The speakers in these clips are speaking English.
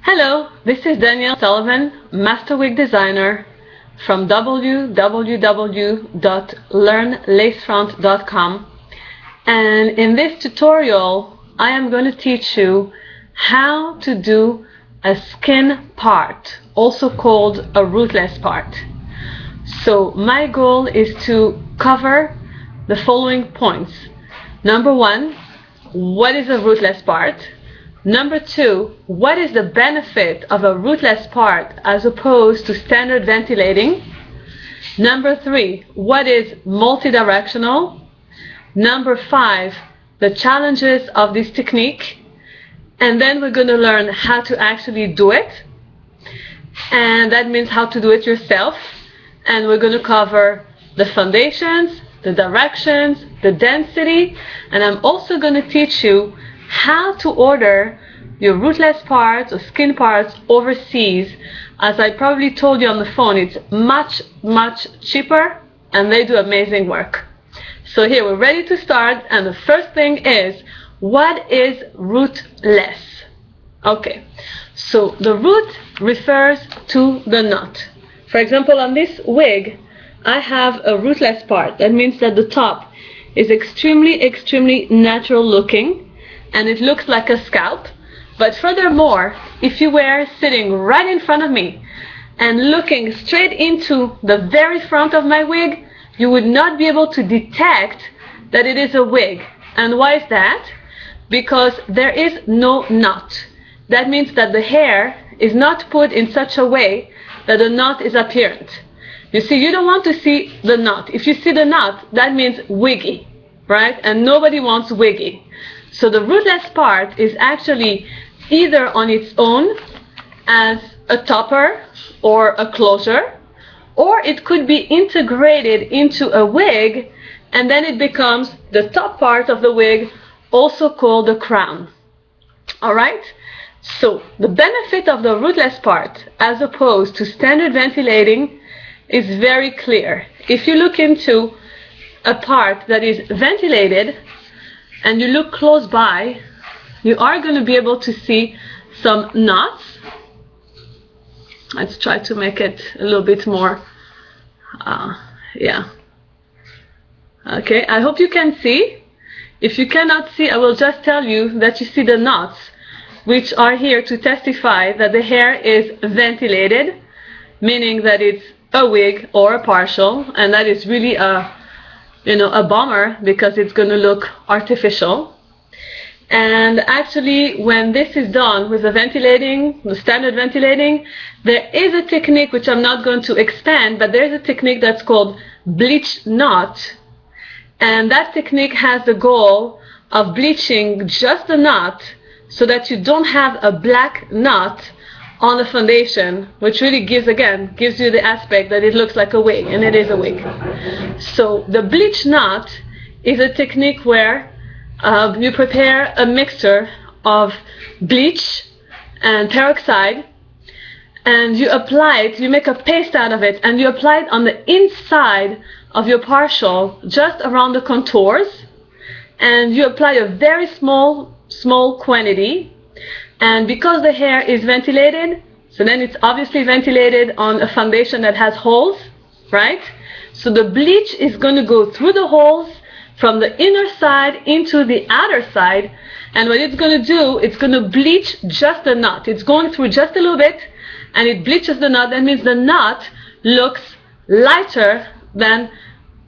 Hello, this is Danielle Sullivan, Master Wig Designer from www.learnlacefront.com, and in this tutorial I am going to teach you how to do a skin part, also called a rootless part. So my goal is to cover the following points. Number one, what is a rootless part? Number two, what is the benefit of a rootless part as opposed to standard ventilating? Number three, what is multidirectional? Number five, the challenges of this technique. And then we're going to learn how to actually do it. And that means how to do it yourself. And we're going to cover the foundations, the directions, the density, and I'm also going to teach you how to order your rootless parts or skin parts overseas. As I probably told you on the phone, it's much cheaper and they do amazing work. So here we're ready to start, and the first thing is, what is rootless? Okay, so the root refers to the knot. For example, on this wig I have a rootless part. That means that the top is extremely natural looking and it looks like a scalp. But furthermore, if you were sitting right in front of me and looking straight into the very front of my wig, you would not be able to detect that it is a wig. And why is that? Because there is no knot. That means that the hair is not put in such a way that the knot is apparent. You see, you don't want to see the knot. If you see the knot, that means wiggy, right? And nobody wants wiggy. So the rootless part is actually either on its own as a topper or a closure, or it could be integrated into a wig and then it becomes the top part of the wig, also called the crown. Alright? So the benefit of the rootless part as opposed to standard ventilating is very clear. If you look into a part that is ventilated and you look close by, you are going to be able to see some knots. Let's try to make it a little bit more, yeah. Okay, I hope you can see. If you cannot see, I will just tell you that you see the knots, which are here to testify that the hair is ventilated, meaning that it's a wig or a partial, and that is really a bummer because it's going to look artificial. And actually, when this is done with the ventilating, the standard ventilating, there is a technique which I'm not going to expand, but there is a technique that's called bleach knot, and that technique has the goal of bleaching just the knot so that you don't have a black knot on the foundation, which really gives you the aspect that it looks like a wig, and it is a wig. So the bleach knot is a technique where you prepare a mixture of bleach and peroxide, and you apply it, you make a paste out of it, and you apply it on the inside of your partial, just around the contours, and you apply a very small quantity. And because the hair is ventilated, so then it's obviously ventilated on a foundation that has holes, right? So the bleach is going to go through the holes from the inner side into the outer side, and what it's going to do, it's going to bleach just the knot. It's going through just a little bit and it bleaches the knot. That means the knot looks lighter than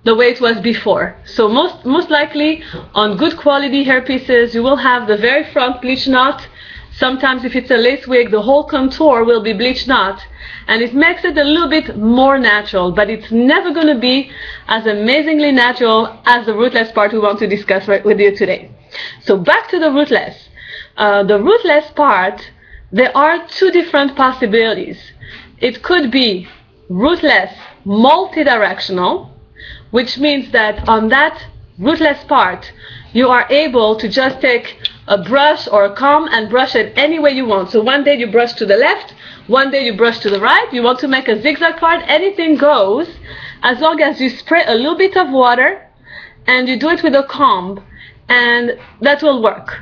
the way it was before. So most likely on good quality hair pieces you will have the very front bleach knot. Sometimes if it's a lace wig, the whole contour will be bleach knot, and it makes it a little bit more natural, but it's never going to be as amazingly natural as the rootless part we want to discuss with you today. So back to the rootless. The rootless part, there are two different possibilities. It could be rootless multidirectional, which means that on that rootless part you are able to just take a brush or a comb and brush it any way you want. So one day you brush to the left, one day you brush to the right. You want to make a zigzag part, anything goes, as long as you spray a little bit of water and you do it with a comb, and that will work.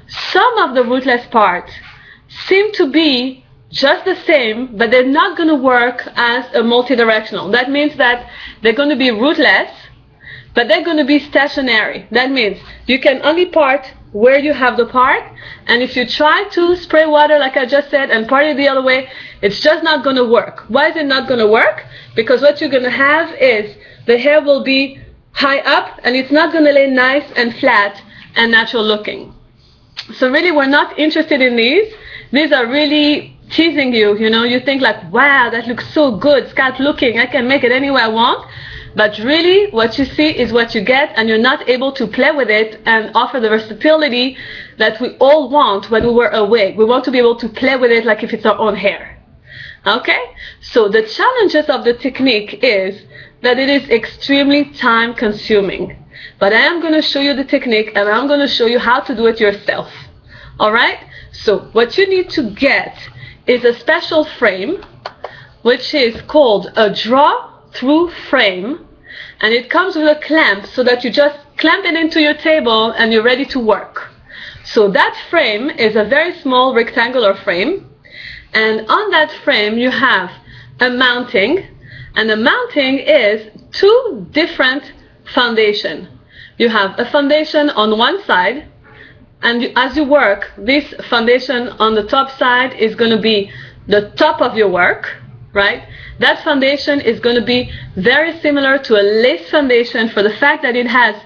Some of the rootless parts seem to be just the same, but they're not going to work as a multi-directional. That means that they're going to be rootless, but they're going to be stationary. That means you can only part where you have the part, and if you try to spray water like I just said and part it the other way, it's just not going to work. Why is it not going to work? Because what you're going to have is the hair will be high up and it's not going to lay nice and flat and natural looking. So really we're not interested in these. These are really teasing you, you know, you think like, wow, that looks so good, scalp looking, I can make it any way I want. But really what you see is what you get, and you're not able to play with it and offer the versatility that we all want when we wear a wig. We want to be able to play with it like if it's our own hair. Okay? So the challenges of the technique is that it is extremely time consuming. But I am going to show you the technique and I'm going to show you how to do it yourself. Alright? So what you need to get is a special frame, which is called a draw-through frame, and it comes with a clamp so that you just clamp it into your table and you're ready to work. So that frame is a very small rectangular frame, and on that frame you have a mounting, and the mounting is two different foundations. You have a foundation on one side, and as you work, this foundation on the top side is going to be the top of your work, right? That foundation is going to be very similar to a lace foundation for the fact that it has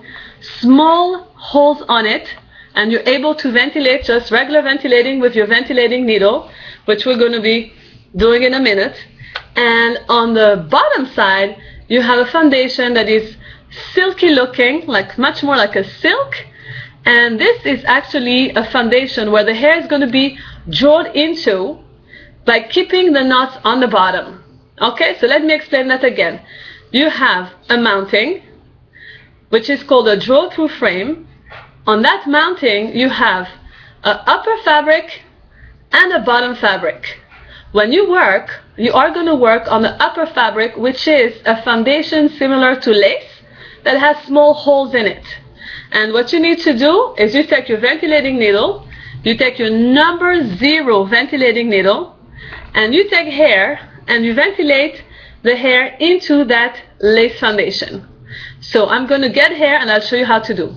small holes on it, and you're able to ventilate just regular ventilating with your ventilating needle, which we're going to be doing in a minute. And on the bottom side, you have a foundation that is silky looking, like much more like a silk. And this is actually a foundation where the hair is going to be drawn into by keeping the knots on the bottom. Okay, so let me explain that again. You have a mounting, which is called a draw-through frame. On that mounting, you have an upper fabric and a bottom fabric. When you work, you are going to work on the upper fabric, which is a foundation similar to lace that has small holes in it. And what you need to do is you take your ventilating needle, you take your number 0 ventilating needle, and you take hair and you ventilate the hair into that lace foundation. So I'm going to get hair and I'll show you how to do.